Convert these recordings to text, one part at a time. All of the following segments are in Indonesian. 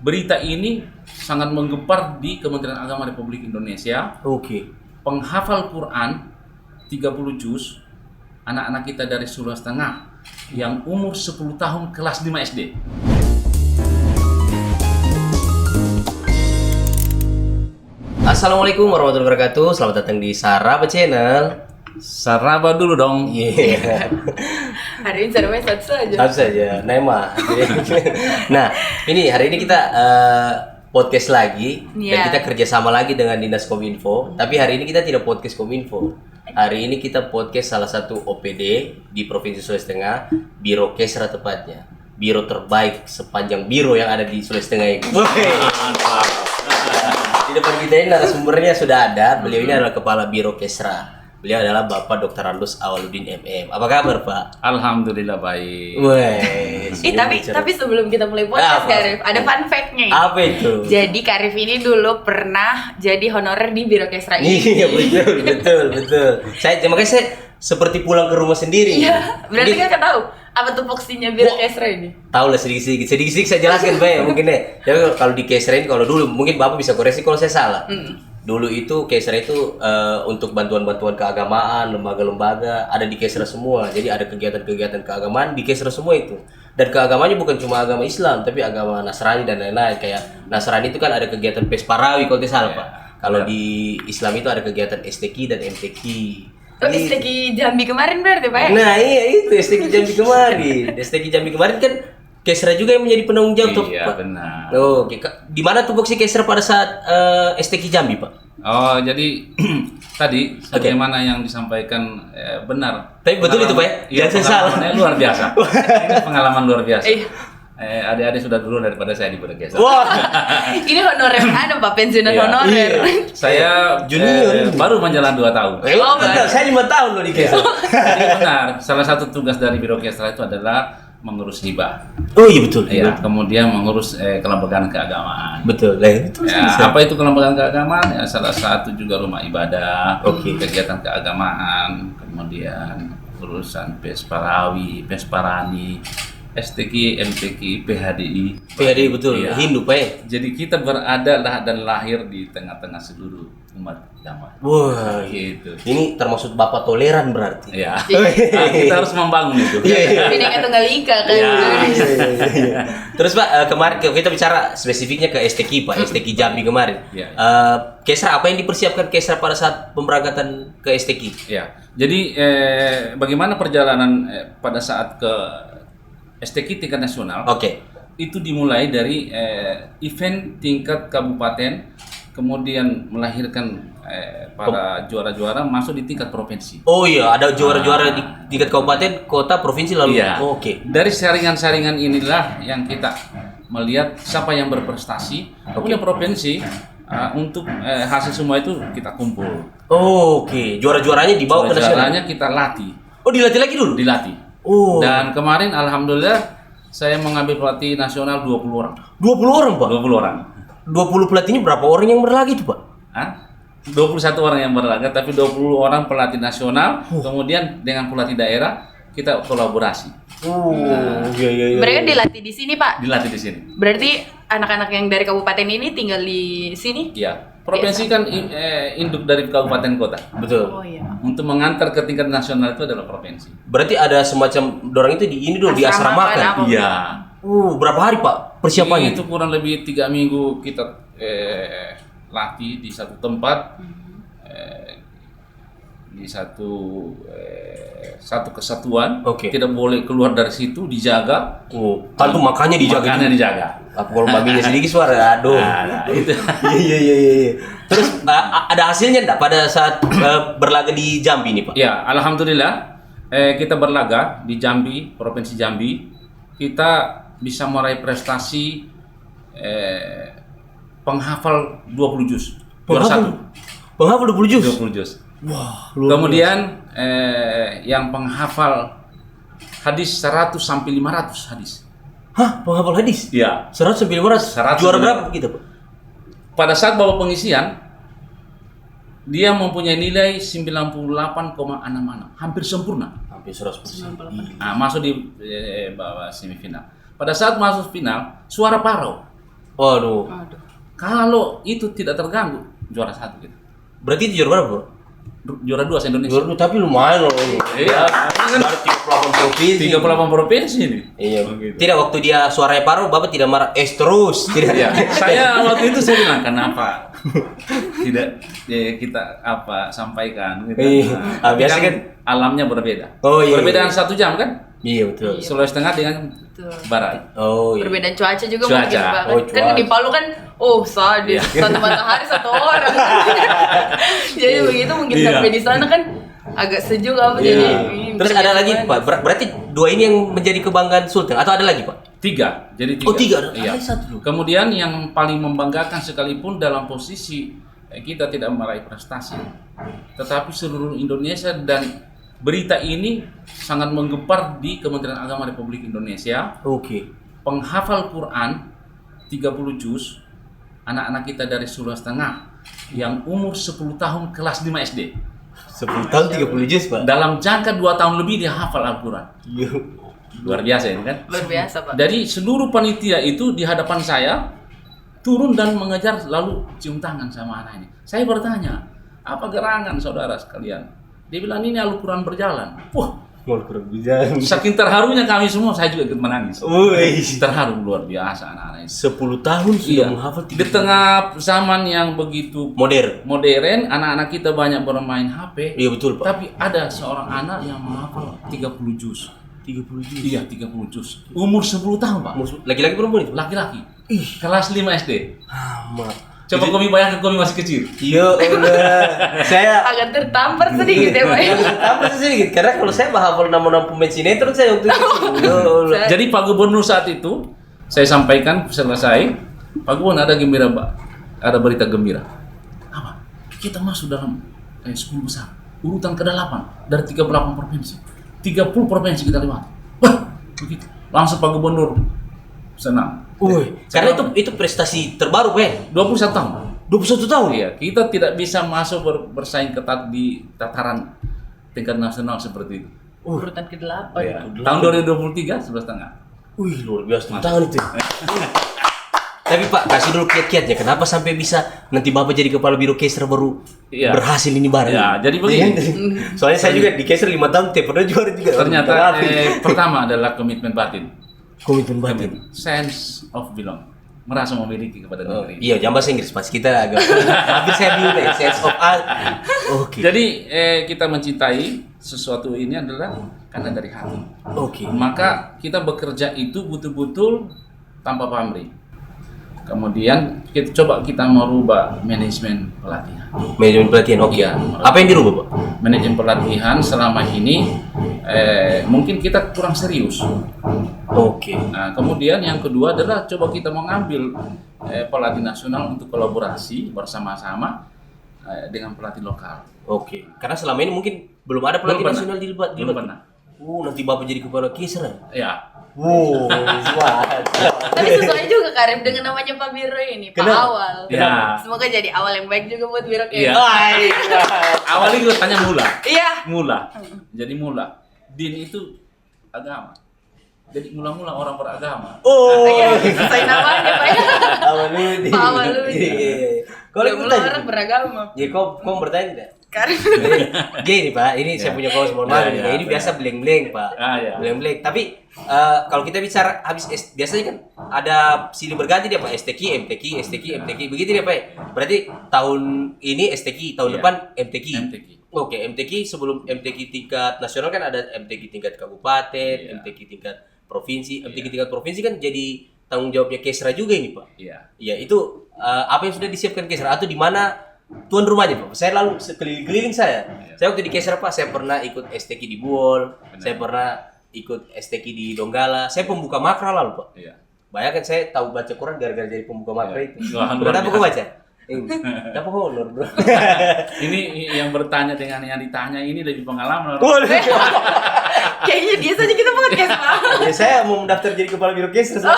berita ini sangat menggempar di Kementerian Agama Republik Indonesia. Oke. Penghafal Quran 30 juz anak-anak kita dari Sulawesi Tengah yang umur 10 tahun kelas 5 SD. Assalamualaikum warahmatullahi wabarakatuh. Selamat datang di Saraba Channel. Saraba dulu dong. Iya. Hari ini caranya satu saja. Satu saja, Nema. Nah, hari ini kita podcast lagi dan Iya. kita kerjasama lagi dengan Dinas Kominfo. Tapi hari ini kita tidak podcast Kominfo. Hari ini kita podcast salah satu OPD di Provinsi Sulawesi Tengah, Biro Kesra tepatnya. Biro terbaik sepanjang biro yang ada di Sulawesi Tengah ini. Di depan kita ini narasumbernya sudah ada. Beliau ini adalah Kepala Biro Kesra. Beliau adalah Bapak Dr. Randus Awaludin MM. Apa kabar, Pak? Alhamdulillah baik. Weh. Tapi sebelum kita mulai podcast, Apa? Karif, ada fun fact-nya. Apa itu? Jadi Karif ini dulu pernah jadi honorer di Biro Kesra ini. Iya, betul. Makanya saya seperti pulang ke rumah sendiri. Iya, berarti Jadi, kakak tahu apa tupoksinya Biro Kesra ini? tahu lah sedikit saya jelaskan Pak mungkin deh. Jadi kalau di Kesra ini kalau dulu mungkin Bapak bisa koreksi kalau saya salah. Dulu itu Kesra itu untuk bantuan-bantuan keagamaan, lembaga-lembaga ada di Kesra semua. Jadi ada kegiatan-kegiatan keagamaan di Kesra semua itu. Dan keagamaannya bukan cuma agama Islam, tapi agama Nasrani dan lain-lain. Kayak Nasrani itu kan ada kegiatan Pesparawi kalau tidak salah, Pak. Kalau di Islam itu ada kegiatan STQ dan MTQ. Oh, STQ Jambi kemarin berarti, Pak? Nah, iya itu STQ Jambi kemarin. STQ Jambi kemarin kan Kesra juga yang menjadi penanggung jawab tuh, Iya Pak. benar. Oh, oke. Di mana tupoksi Kesra pada saat STQ Jambi, Pak? Oh jadi tadi sebagaimana yang disampaikan benar. Tapi betul itu, Pak, ya? Iya, Jangan saya salah. pengalamannya luar biasa. Ini pengalaman luar biasa. Iya. Adik-adik sudah dulu daripada saya di Berkesa. Wah, Ini honorer ada Pak, pensiunan Iya. honorer. Saya Junior. baru menjalan 2 tahun. oh, betul. Saya 5 tahun loh di Kesra. Jadi benar, salah satu tugas dari Biro Kesra itu adalah mengurus hibah. Oh iya betul. Ya, kemudian mengurus kelembagaan keagamaan. Betul. Lah itu. Ya, apa itu kelembagaan keagamaan? Ya, salah satu juga rumah ibadah, Oke. kegiatan keagamaan, kemudian urusan Pesparawi, Pesparani, STQ, MTQ, PHDI. PHDI betul. Iya. Hindu, Pak. Ya? Jadi kita berada dan lahir di tengah-tengah seluruh umat agama. Wah, Gitu. ini termasuk Bapak toleran berarti. Ya, nah, kita harus membangun itu. Bineka Tunggal Ika kan. Iya. Terus Pak, kemarin kita bicara spesifiknya ke STQ Pak, STQ Jambi kemarin. Iya. Kesra apa yang dipersiapkan Kesra pada saat pemberangkatan ke STQ? Ya, jadi bagaimana perjalanan pada saat ke STQ tingkat nasional? Oke. Itu dimulai dari event tingkat kabupaten, kemudian melahirkan para juara-juara masuk di tingkat provinsi. Oh iya, ada juara-juara di tingkat kabupaten, kota, provinsi lalu. Iya. Oh, oke. Dari saringan-saringan inilah yang kita melihat siapa yang berprestasi. Kemudian provinsi untuk hasil semua itu kita kumpul. Oh, oke. Juara-juaranya dibawa ke nasional. Juaranya kita latih, Oh, dilatih lagi dulu. dilatih. Oh. Dan kemarin alhamdulillah saya mengambil pelatih nasional 20 orang. 20 orang, Pak. 20 orang. 20 pelatihnya berapa orang yang berlaga itu, Pak? Hah? 21 orang yang berlaga, tapi 20 orang pelatih nasional, kemudian dengan pelatih daerah kita kolaborasi. Iya. Mereka dilatih di sini, Pak. Dilatih di sini. Berarti anak-anak yang dari kabupaten ini tinggal di sini? Ya, provinsi kan induk dari kabupaten kota. Betul. Oh iya. Untuk mengantar ke tingkat nasional itu adalah provinsi. Berarti ada semacam dorong itu di ini dulu Asramakan diasramakan. apa? Iya. Berapa hari, Pak, persiapannya? Itu kurang lebih 3 minggu kita latih di satu tempat, di satu kesatuan. Oke. Tidak boleh keluar dari situ, dijaga. Kan tuh makanya dijaga. Makanya dijaga. Apa kalau babinya sedikit suara? Aduh. Nah, itu. Iya. Terus ada hasilnya enggak pada saat berlaga di Jambi nih, Pak? Ya, alhamdulillah kita berlaga di Jambi, Provinsi Jambi. Kita bisa meraih prestasi penghafal 20 juz. Juara satu. Penghafal 20 juz. 20 juz. Wah, Kemudian yang penghafal hadis 100 sampai 500 hadis. Hah, penghafal hadis? Iya. 100 sampai 500. 100 Juara sampai berapa gitu, Pak? Pada saat bawa pengisian, dia mempunyai nilai 98,66, hampir sempurna. Hampir 100%. Nah, masuk di bawah semifinal. Pada saat masuk final, suara parau. Waduh. Aduh. Kalau itu tidak terganggu, juara 1 gitu. Berarti itu juara berapa, Bro? Juara 2 se-Indonesia. Juara tapi lumayan loh ini. Iya, kan Dari 38 provinsi. 38 provinsi ini. Iya. Begitu. Tidak waktu dia suaranya paruh, Bapak tidak marah. Terus. Tidak. Ya, saya waktu itu saya bilang kenapa tidak kita sampaikan gitu. Iya. Tapi Biasa kan alamnya berbeda. Oh, iya, Perbedaan iya. 1 jam kan? Iya betul. Sulawesi Tengah dengan Betul. Barat. Oh iya. Perbedaan cuaca juga Cuaca. mungkin Pak. Oh, Kan cuaca. di Palu kan sadis, satu matahari satu orang. Jadi begitu mungkin Iya. sampai di sana kan agak sejuk apa Iya. jadi. Terus ada lagi Pak. Berarti 2 ini yang menjadi kebanggaan Sultan atau ada lagi Pak? 3. Jadi 3. Oh, 3. Iya. Ada 1 dulu. Kemudian yang paling membanggakan sekalipun dalam posisi kita tidak meraih prestasi, tetapi seluruh Indonesia dan berita ini sangat menggempar di Kementerian Agama Republik Indonesia. Oke. Penghafal Quran 30 juz anak-anak kita dari Sulawesi Tengah yang umur 10 tahun kelas 5 SD. 10 tahun 30 juz Pak. Dalam jangka 2 tahun lebih dia hafal Al-Quran. Iya. Luar biasa ini kan. Luar biasa Pak. Jadi seluruh panitia itu di hadapan saya turun dan mengejar lalu cium tangan sama anak ini. Saya bertanya, apa gerangan saudara sekalian? Dia bilang ini Al-Quran berjalan. Wah, Mau kurang bijan. saking terharunya kami semua, saya juga ikut menangis. Wih. Terharu luar biasa anak-anak ini. 10 tahun sudah Iya. menghafal Di tengah zaman yang begitu modern. anak-anak kita banyak bermain HP. Iya betul Pak. Tapi ada seorang anak yang menghafal 30 juz. 30 juz. Iya, 30 juz. Umur 10 tahun, Pak. Laki-laki perempuan itu? Laki-laki. Kelas 5 SD. Amat. Coba kami bayangkan kami masih kecil. Iya, udah. Saya Agak tertampar sedikit ya Pak. apa sih sedikit? Karena kalau saya menghafal nama-nama pemain sinetron saya waktu itu. Ya, Jadi Pak Gubernur saat itu saya sampaikan selesai, Pak Gubernur ada gembira, Pak. Ada berita gembira. Apa? Kita masuk dalam 10 besar. Urutan ke-8 dari 38 provinsi. 30 provinsi kita lewati. Wah, begitu. Langsung Pak Gubernur senang. Wih, karena itu prestasi terbaru, Pak. 21 tahun. 21 tahun. Iya, kita tidak bisa masuk bersaing ketat di tataran tingkat nasional seperti itu. Urutan ke-8. Iya. Tahun 2023 11,5. Wih, luar biasa tangan itu. Tapi Pak, kasih dulu kiat-kiatnya. Kenapa sampai bisa nanti Bapak jadi kepala biro Kesra baru Iya. berhasil ini bareng? Ya, jadi begini. Soalnya saya juga di Kesra 5 tahun, pernah juara juga. Ternyata pertama adalah komitmen batin. Komitmen batin. Sense of belong. Merasa memiliki kepada negeri. Iya, jangan bahasa Inggris pas kita agak. Habis saya bingung deh, sense of Oke. Jadi kita mencintai sesuatu ini adalah karena dari hati. Oke. Maka kita bekerja itu betul-betul tanpa pamrih. Kemudian kita merubah manajemen pelatihan. Manajemen pelatihan, oke. Iya. Apa yang dirubah, Pak? Manajemen pelatihan selama ini mungkin kita kurang serius. Oke. Nah, kemudian yang kedua adalah coba kita mengambil pelatih nasional untuk kolaborasi bersama-sama dengan pelatih lokal. Oke. Karena selama ini mungkin belum ada pelatih Belum pernah. nasional di Lebat. Belum pernah. Nanti Bapak jadi kepala Kesra. Ya, Tapi sesuai juga Karim dengan namanya Pak Biro ini, Pak Kenapa? Awal. Ya. Semoga jadi awal yang baik juga buat Biro Iya. Kesra. Awalnya gue tanya mula. Iya. Mula. Jadi mula. Din itu agama. Jadi mula-mula orang beragama. Oh. Iya, sesuai namanya Pak. Awaludin. Pak Awaludin. Iya. Kalau aku Mula tanya. orang beragama. Ya, kau bertanya tidak? Karim. Gini Pak, ini saya punya kaos mohon maaf. Ya, Ini ya. biasa bleng-bleng Pak. Ya. Bleng-bleng. Tapi kalau kita bicara habis biasanya kan ada silih berganti dia Pak. STQ, MTQ, STQ, MTQ. Begitu dia Pak. Berarti tahun ini STQ, tahun Iya. depan MTQ. MTQ. Oke, MTQ sebelum MTQ tingkat nasional kan ada MTQ tingkat kabupaten, Iya. MTQ tingkat provinsi. MTQ tingkat provinsi kan jadi tanggung jawabnya Kesra juga ini Pak. Iya. Iya, itu apa yang sudah disiapkan Kesra atau di mana tuan rumahnya Pak? Saya lalu sekeliling-keliling saya. Iya. Saya waktu di Kesra Pak, saya pernah ikut STQ di Buol, saya pernah ikut STQ di Donggala. Saya pembuka makra lalu Pak. Iya. Bayangkan saya tahu baca Quran gara-gara jadi pembuka makra Iya. itu. Wah, luar Kenapa biasa. kau baca? Dapat honor bro. Ini yang bertanya dengan yang ditanya ini lebih pengalaman. Kayaknya dia saja kita podcast Pak. Ya, saya mau mendaftar jadi kepala biro Kesra.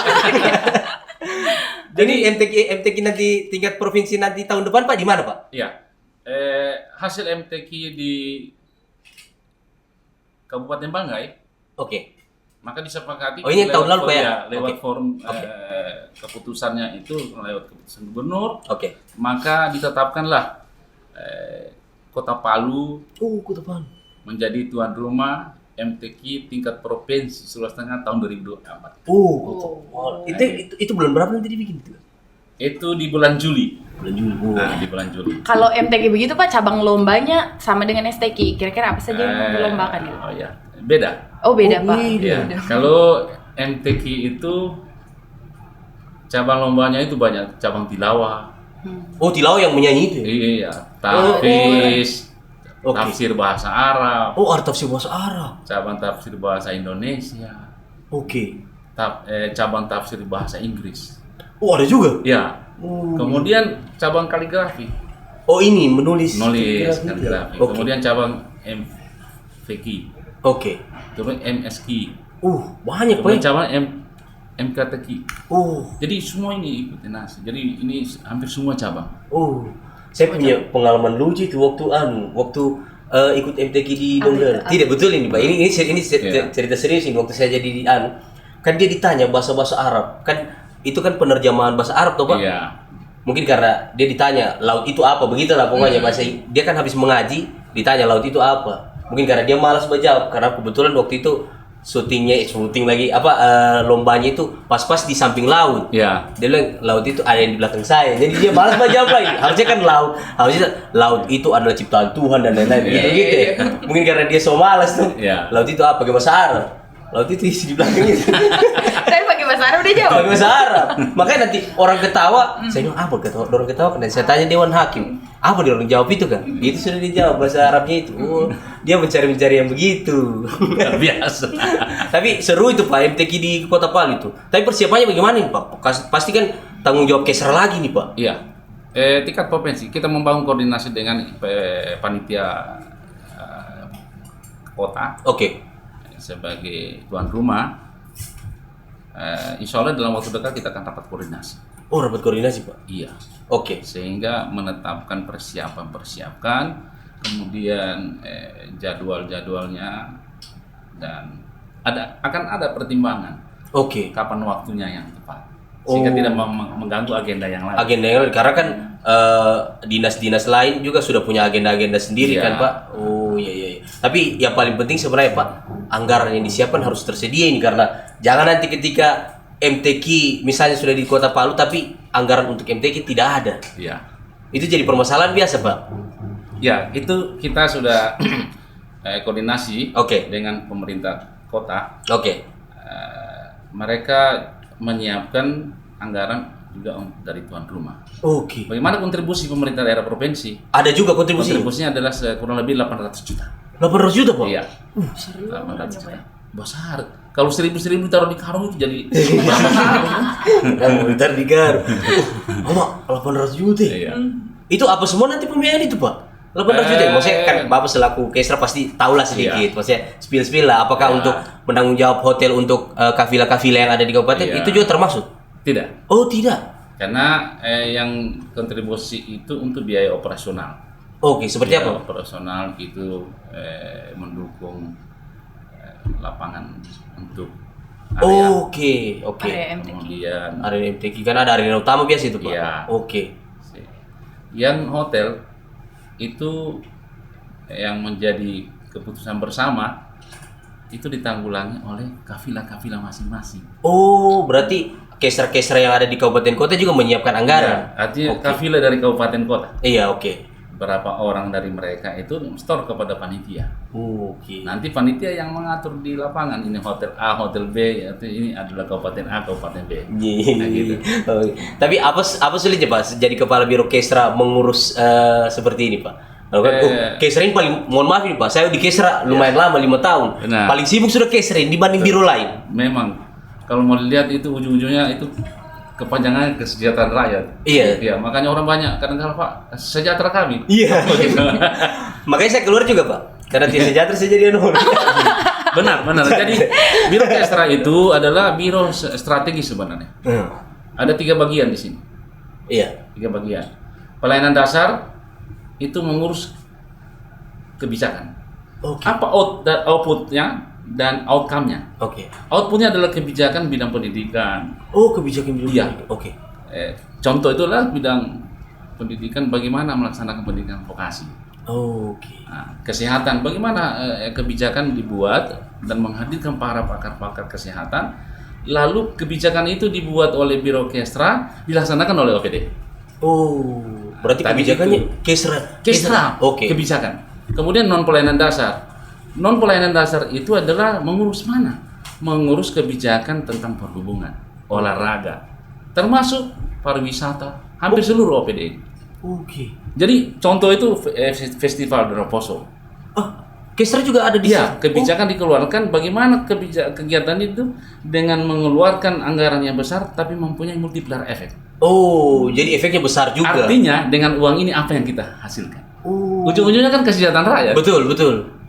Jadi MTQ nanti tingkat provinsi nanti tahun depan Pak di mana Pak? Iya. Hasil MTQ di Kabupaten Banggai Oke. maka disepakati Oh, ini tahun lalu, Pak, ya? lewat Oke. forum Oke. keputusannya itu lewat keputusan gubernur, Oke. maka ditetapkanlah Kota Palu Kota Palu. menjadi tuan rumah MTQ tingkat provinsi Sulawesi Tengah tahun 2024. Kota Palu. Itu bulan berapa nanti dibikin itu? Itu di bulan Juli. Bulan Juli. Nah, di bulan Juli. Kalau MTQ begitu Pak, cabang lombanya sama dengan STQ. Kira-kira apa saja yang dilombakan ya? Oh ya, beda. Oh beda Pak. Ya, kalau MTQ itu cabang lombanya itu banyak, cabang tilawah. Oh, Tilao yang menyanyi itu ya? Iya, tahfiz, Oke. tafsir bahasa Arab, Oh, art tafsir bahasa Arab. cabang tafsir bahasa Indonesia, Oke. cabang tafsir bahasa Inggris. Oh, ada juga? Ya. Oh. Kemudian cabang kaligrafi, Oh, ini menulis. nulis Kaligrafi. kaligrafi. Oke. Kemudian cabang MFQ, Oke. kemudian MSQ, Banyak kemudian Pak. cabang MKTQ. Oh. Jadi semua ini ikutin nasi. Jadi ini hampir semua cabang. Oh. Saya punya pengalaman lucu itu waktu ikut MTQ di Donggala. Tidak betul ini Pak. Ini Iya. cerita serius ini waktu saya jadi di kan dia ditanya bahasa Arab. Kan itu kan penerjemahan bahasa Arab toh Pak. Iya. Mungkin karena dia ditanya laut itu apa, begitulah pokoknya bahasa. Dia kan habis mengaji ditanya laut itu apa. Mungkin karena dia malas menjawab karena kebetulan waktu itu syuting lagi lombanya itu pas-pas di samping laut. Iya. Dia bilang laut itu ada yang di belakang saya. Jadi dia malas menjawab lagi. Harusnya kan laut itu adalah ciptaan Tuhan dan lain-lain gitu ya. Mungkin karena dia so malas tuh. Iya. Laut itu apa? Pakai bahasa Arab. Laut itu isi di belakang itu. Saya pakai bahasa Arab udah jawab. Pakai bahasa Arab. Makanya nanti orang ketawa, saya bilang apa orang ketawa kan? Dan saya tanya Dewan Hakim, apa dia orang jawab itu kan? Itu sudah dijawab bahasa Arabnya itu. Oh, dia mencari yang begitu. Luar biasa. Tapi seru itu Pak MTQ di Kota Palu itu. Tapi persiapannya bagaimana nih Pak? Pasti kan tanggung jawab Kesra lagi nih Pak. Iya. Tingkat provinsi kita membangun koordinasi dengan panitia kota Oke. sebagai tuan rumah. Insya Allah dalam waktu dekat kita akan rapat koordinasi. Oh, rapat koordinasi Pak. Iya. Oke. Sehingga menetapkan persiapan, kemudian jadwal-jadwalnya dan akan ada pertimbangan Oke. kapan waktunya yang tepat. Sehingga Oh. tidak mengganggu agenda yang lain. Agenda yang lain karena kan dinas-dinas lain juga sudah punya agenda-agenda sendiri Iya. kan Pak. Oh iya. Tapi yang paling penting sebenarnya Pak, anggaran yang disiapkan harus tersedia ini karena jangan nanti ketika MTQ misalnya sudah di Kota Palu tapi anggaran untuk MTQ tidak ada. Iya. Itu jadi permasalahan biasa Pak. Ya, itu kita sudah koordinasi Oke. dengan pemerintah kota. Oke. Mereka menyiapkan anggaran juga dari tuan rumah. Oke. Bagaimana kontribusi pemerintah daerah provinsi? Ada juga kontribusi. Kontribusinya adalah kurang lebih 800 juta. 800 juta Pak. Iya. Serius? 800 juta. Besar. Kalau 1.000 ditaruh di karung itu jadi berapa karung? Bentar di Gar. Pak, 800 juta. Iya. Itu apa semua nanti pembiayaan itu Pak? 800 juta. Maksudnya kan Bapak selaku Kesra pasti tahulah sedikit. Iya. Maksudnya spill lah. Apakah Iya. untuk menanggung jawab hotel untuk kafilah-kafilah yang ada di kabupaten Iya. itu juga termasuk? Tidak. Oh tidak. Karena yang kontribusi itu untuk biaya operasional. Oke, seperti Biaya apa? operasional itu mendukung lapangan untuk area. Oke. Area MTQ. Kemudian Arena MTQ kan ada arena utama biasa itu Pak. Iya. Oke. yang hotel itu yang menjadi keputusan bersama itu ditanggulangi oleh kafilah-kafilah masing-masing. Oh, berarti Kesra-kesra yang ada di kabupaten kota juga menyiapkan anggaran. Ya, artinya Oke. kafilah dari kabupaten kota. Iya, oke. Berapa orang dari mereka itu store kepada panitia. Oke. Nanti panitia yang mengatur di lapangan, ini hotel A, hotel B, ini adalah kabupaten A, kabupaten B. Nah, gitu. Oh, tapi apa sulitnya Pak jadi kepala biro Kesra mengurus seperti ini Pak? Kesra ini paling, mohon maaf ini Pak, saya di Kesra lumayan lama 5 tahun. Nah. Paling sibuk sudah Kesra ini dibanding biro lain. Memang kalau mau dilihat itu ujung-ujungnya itu kepanjangan kesejahteraan rakyat. Iya. Iya, makanya orang banyak kadang-kadang Pak, sejahtera kami. Iya. Makanya saya keluar juga Pak, karena tidak sejahtera saya jadi anu. Benar. Jadi biro Kesra itu adalah biro strategi sebenarnya. Ada 3 bagian di sini. Iya. 3 bagian. Pelayanan dasar itu mengurus kebijakan. Oke. Apa outputnya dan outcome-nya. Oke. Outputnya adalah kebijakan bidang pendidikan. Oh, kebijakan Iya. Oke. Contoh itulah bidang pendidikan, bagaimana melaksanakan pendidikan vokasi. Oke. Nah, kesehatan, bagaimana kebijakan dibuat dan menghadirkan para pakar-pakar kesehatan. Lalu kebijakan itu dibuat oleh Biro Kesra, dilaksanakan oleh OPD. Oh, berarti Tadi kebijakannya itu. Kesra. Oke. Kebijakan. Kemudian non pelayanan dasar. Non pelayanan dasar itu adalah mengurus mana? Mengurus kebijakan tentang perhubungan, olahraga, termasuk pariwisata, hampir seluruh OPD. Oke. Jadi contoh itu Festival Droposo. Kesra juga ada di Iya, kebijakan dikeluarkan bagaimana kegiatan itu dengan mengeluarkan anggaran yang besar tapi mempunyai multiplier efek. Oh, jadi efeknya besar juga. Artinya dengan uang ini apa yang kita hasilkan? Oh. Ujung-ujungnya kan kesejahteraan rakyat. Betul.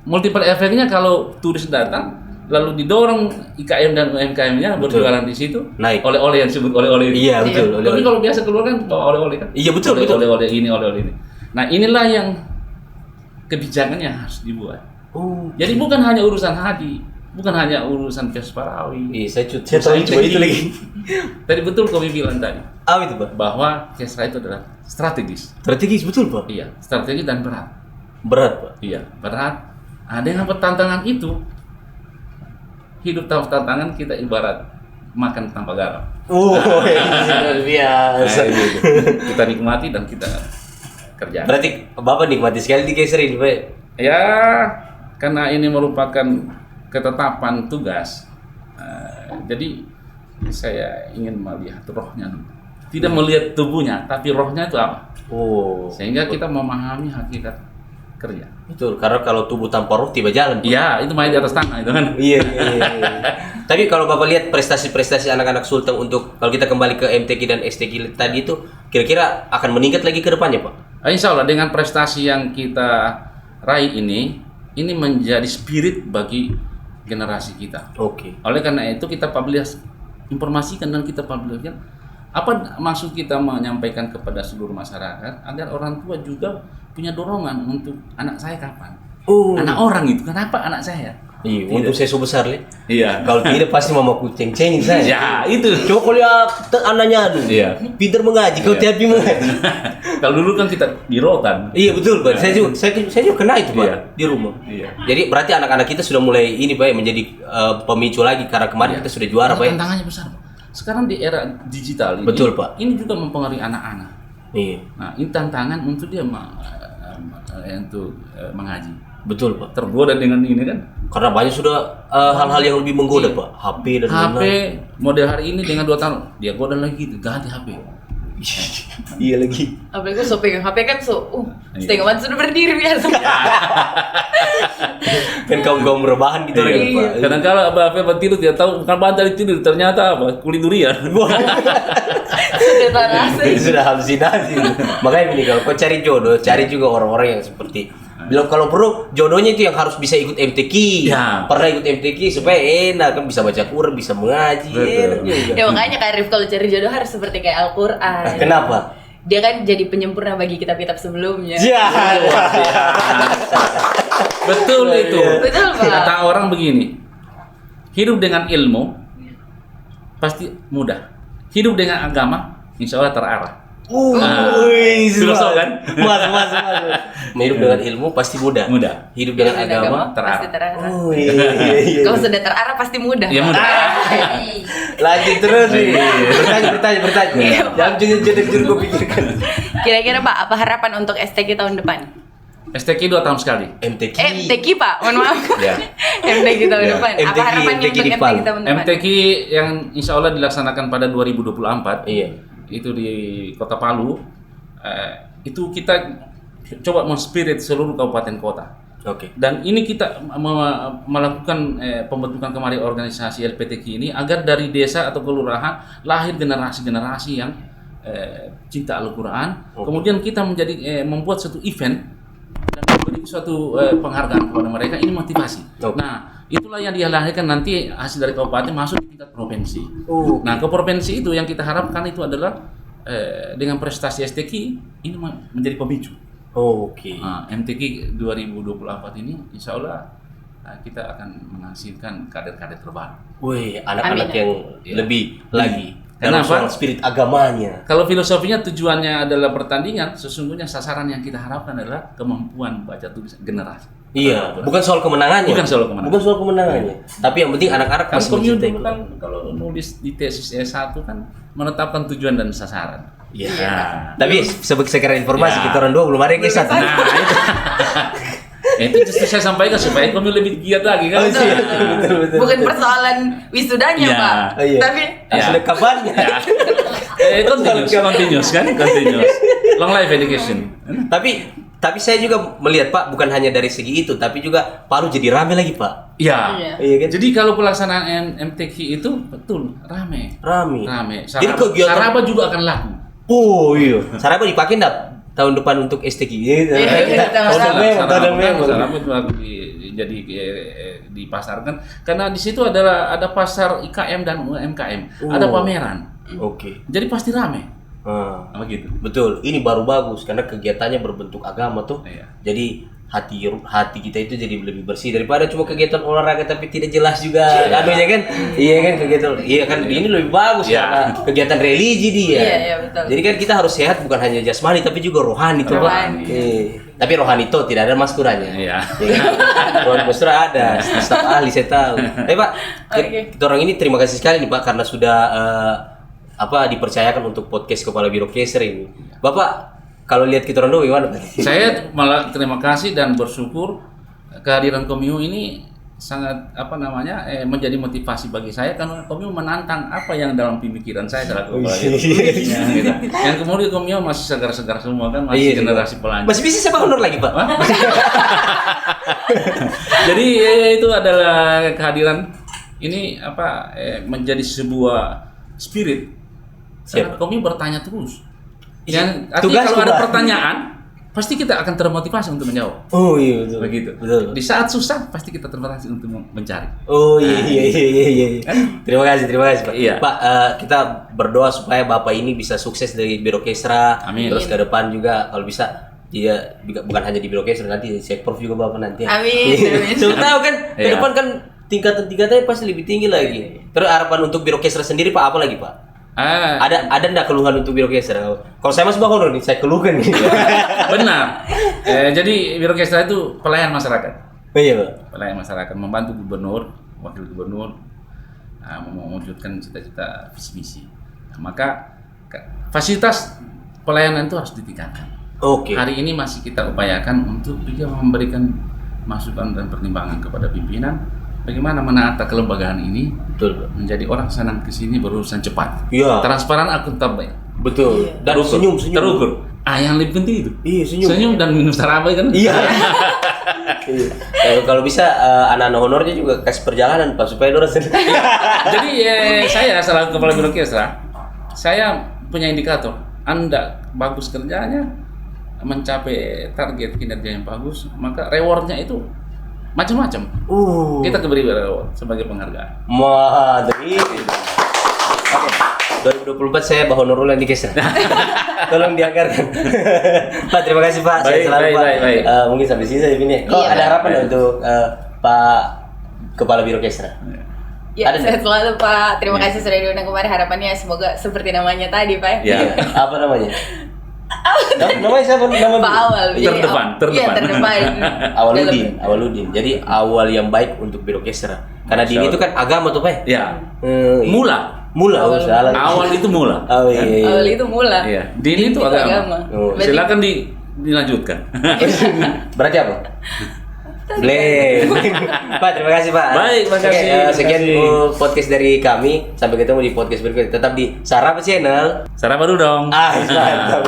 Multiplier efeknya kalau turis datang lalu didorong IKM dan UMKM-nya berjualan di situ, Naik. oleh-oleh yang disebut oleh-oleh itu. Iya, betul. Tapi kalau biasa keluar kan bawa oleh-oleh kan. Iya, betul. Oleh-oleh ini, oleh-oleh ini. Nah, inilah yang kebijakan yang harus dibuat. Oh. Jadi bukan hanya urusan haji, bukan hanya urusan Kesparawi. Iya, saya tahu cuma itu lagi. Tadi betul kami bilang tadi Apa itu, Pak? bahwa Kesra itu adalah strategis. Strategis betul, Pak. Iya, strategis dan berat. Berat, Pak. Iya, berat. Dengan tantangan itu, hidup tanpa tantangan kita ibarat makan tanpa garam. Oh, luar biasa. Gitu. Kita nikmati dan kita kerja. Berarti Bapak nikmati sekali di Kesra ini, Pak. Ya, karena ini merupakan ketetapan tugas. Jadi saya ingin melihat rohnya dulu. Tidak melihat tubuhnya, tapi rohnya itu apa? Oh. Sehingga kita memahami hakikat kerja. Betul, karena kalau tubuh tanpa roh tiba jalan. Pak. Iya, itu main di atas tanah itu kan. Iya. Tapi kalau Bapak lihat prestasi-prestasi anak-anak Sulteng untuk kalau kita kembali ke MTQ dan STQ tadi itu kira-kira akan meningkat lagi ke depannya, Pak? Insya Allah dengan prestasi yang kita raih ini menjadi spirit bagi generasi kita. Oke. Oleh karena itu kita informasikan dan kita publikkan apa maksud kita menyampaikan kepada seluruh masyarakat agar orang tua juga punya dorongan untuk anak saya kapan? Oh. Anak orang itu kenapa anak saya? Iya, untuk saya sebesar Le. Iya. Kalau tidak pasti mamaku ceng-cengin saya. Ya, itu. Coba kalau lihat anaknya Iya. pintar mengaji, kau Iya. tiap mengaji. Kalau dulu kan kita di rotan. Iya betul, Pak. Saya juga kena itu, Pak, Iya. di rumah. Iya. Jadi berarti anak-anak kita sudah mulai ini, Pak, menjadi pemicu lagi karena kemarin Iya. kita sudah juara, Karena Pak. tantangannya besar, Pak. Sekarang di era digital ini, Betul, Pak. Ini juga mempengaruhi anak-anak. Iya. Nah, ini tantangan untuk dia untuk mengaji. Betul, Pak. Tergoda dengan ini kan. Karena banyak sudah hal-hal yang lebih menggoda, Pak. HP dan HP lain-lain. model hari ini dengan 2 tahun dia goda lagi ganti HP. Iya lagi. Apalagi so pegang HP kan Iya. setengah mati sudah berdiri biasa. Kan kaum rebahan gitu Iya. lagi, Pak. Kadang-kala apa tidur dia tahu bukan bantal tidur ternyata apa kulit durian. Sudah tak rasa. Sudah halusinasi. Makanya ini kalau kau cari jodoh, cari juga orang-orang yang seperti bilang kalau perlu jodohnya itu yang harus bisa ikut MTQ. Ya. Pernah ikut MTQ supaya enak kan bisa baca Quran, bisa mengaji. Betul. Enak juga. Ya makanya Kak Arif kalau cari jodoh harus seperti kayak Al-Quran. Kenapa? Dia kan jadi penyempurna bagi kitab-kitab sebelumnya. Ya. Betul itu. Betul, Pak. Kata orang begini. Hidup dengan ilmu pasti mudah. Hidup dengan agama insya Allah terarah. Wih, filosof kan? Mas. Hidup dengan ilmu pasti mudah. Mudah. Hidup dengan Dengan agama. pasti terarah. Oh iya. Kalau sudah terarah pasti mudah. Ya, mudah. Lanjut terus nih. Bertanya. Iya, Jangan jujur gue pikirkan. Kira-kira Pak, apa harapan untuk STQ tahun depan? STQ 2 tahun sekali. MTQ. MTQ Pak, mohon maaf. Ya. MTQ tahun Ya. depan. Apa MTQ harapannya untuk di MTQ PAL. tahun depan? MTQ yang insya Allah dilaksanakan pada 2024. Iya. Itu di Kota Palu. Itu kita coba menspirit seluruh kabupaten kota. Oke. Dan ini kita melakukan pembentukan kemarin organisasi LPTQ ini agar dari desa atau kelurahan lahir generasi-generasi yang cinta Al-Quran. Oke. Kemudian kita membuat suatu event dan memberi suatu penghargaan kepada mereka. Ini motivasi. Oke. Nah, itulah yang dilahirkan nanti hasil dari kabupaten masuk di tingkat provinsi. Oh. Nah, ke provinsi itu yang kita harapkan itu adalah dengan prestasi STQ ini menjadi pemicu. Oke. Nah, MTQ 2024 ini insya Allah kita akan menghasilkan kader-kader terbaru. Wih, anak-anak Amin. yang Iya. lebih lagi dalam Kenapa? soal spirit agamanya. Kalau filosofinya tujuannya adalah pertandingan, sesungguhnya sasaran yang kita harapkan adalah kemampuan baca tulis generasi. Iya, bukan soal kemenangannya. Bukan soal kemenangan. Bukan soal kemenangannya. Tapi yang penting anak-anak Kan masih Komio mencintai. dulu kan kalau nulis di tesis S1 kan menetapkan tujuan dan sasaran. Iya. Nah, Tapi sebagai sekira informasi Ya. kita orang dua belum ada yang kesat. nah itu. Itu justru saya sampaikan supaya Komio lebih giat lagi kan. Oh, iya. Betul. Bukan persoalan wisudanya, Iya. Pak. Oh, iya. Tapi Ya. Sudah kapannya? Ya. Continuous kan? Continuous. Long life education. Tapi saya juga melihat Pak, bukan hanya dari segi itu, tapi juga Palu jadi rame lagi Pak. Ya. Iya. Iya kan? Jadi kalau pelaksanaan MTQ itu betul rame. Rame. Jadi Jadi kegiatan. Saraba juga akan laku. Oh iya. Saraba dipakai enggak tahun depan untuk STQ? Gitu. Iya, sama-sama. Saraba itu laku jadi dipasarkan karena di situ ada pasar IKM dan UMKM, ada pameran. Oke. Jadi pasti rame. Ah. Begitu. Betul, ini baru bagus karena kegiatannya berbentuk agama tuh. Iya. Jadi hati kita itu jadi lebih bersih daripada cuma kegiatan olahraga tapi tidak jelas juga. Anunya kan? Iya kan kegiatan. Iya kan ini lebih bagus Iya. karena kegiatan religi dia. Iya, betul. Jadi kan kita harus sehat bukan hanya jasmani tapi juga rohani tuh, Pak. Rohani. Tapi rohani itu tidak ada maskurannya. Iya. Rohani mastura ada, staf ahli saya tahu. Pak, Oke. kita orang ini terima kasih sekali nih Pak karena sudah dipercayakan untuk podcast Kepala Biro Keser ini. Bapak kalau lihat kita orang dulu gimana? Saya malah terima kasih dan bersyukur kehadiran Komio ini sangat menjadi motivasi bagi saya karena Komio menantang apa yang dalam pemikiran saya selaku kepala biro. Ya, gitu. Yang kemudian Komio masih segar-segar semua kan, masih generasi pelanjut. Masih bisa saya honor lagi Pak. Jadi itu adalah kehadiran ini menjadi sebuah spirit. Siap. Komio bertanya terus. Iya, Yang artinya tugasku, kalau ada Pak. pertanyaan pasti kita akan termotivasi untuk menjawab. Oh iya betul. Begitu. Betul. Di saat susah pasti kita termotivasi untuk mencari. Oh iya. Terima kasih Pak. Iya. Pak, kita berdoa supaya Bapak ini bisa sukses dari Biro Kesra. Amin. Terus ke depan juga kalau bisa dia bukan hanya di Biro Kesra nanti Sekprov juga Bapak nanti. Amin. Sudah tahu kan ke Iya. depan kan tingkatan-tingkatannya pasti lebih tinggi lagi. Terus harapan untuk Biro Kesra sendiri Pak apa lagi Pak? Ada enggak keluhan untuk Biro Kesra? Kalau saya masih honor nih, saya keluhkan nih. Benar. Jadi Biro Kesra itu pelayan masyarakat. Oh iya Pak. Pelayan masyarakat, membantu gubernur, wakil gubernur mewujudkan cita-cita visi misi. Nah, maka fasilitas pelayanan itu harus ditingkatkan. Oke. Hari ini masih kita upayakan untuk juga memberikan masukan dan pertimbangan kepada pimpinan bagaimana menata kelembagaan ini Betul Pak. menjadi orang senang kesini berurusan cepat, Iya. transparan, akuntabel, Betul. Dan senyum. terukur. Yang lebih penting itu. Iya, senyum. dan minum saraba kan. Iya. Kalau bisa anak-anak honornya juga kasih perjalanan Pak supaya orang senang. Jadi saya selaku kepala biro kesra, saya punya indikator. Anda bagus kerjanya, mencapai target kinerja yang bagus, maka rewardnya itu macam-macam. Kita beri reward sebagai penghargaan. Madrid. Oke. 2024 saya honor ulang di Kesra. Tolong dianggarkan. Pak, terima kasih Pak. Baik, Saya selalu baik, Pak. baik. Mungkin sampai sini saja ini. Iya, Ada harapan baik. untuk Pak Kepala Biro Kesra? Ya, Ada sehat selalu Pak. Terima kasih sudah diundang kemarin. Harapannya semoga seperti namanya tadi Pak. Ya. Apa namanya? Namanya siapa? Nama Pak Awal. Terdepan. Iya, terdepan. Awaludin. Jadi awal yang baik untuk Biro Kesra. Karena di ini itu kan agama tuh Pak. Ya. Iya. Mula. Oh, salah. Awal itu mula. Oh iya. Awal itu mula. Iya. Dini itu agama. Oh. Berarti- Silakan dilanjutkan. Berarti apa? Bleh. Pak, terima kasih Pak. Baik, makasih. Oke, sekian Makasih. podcast dari kami. Sampai ketemu di podcast berikutnya. Tetap di Sarapa Channel. Saraba dulu dong. Mantap.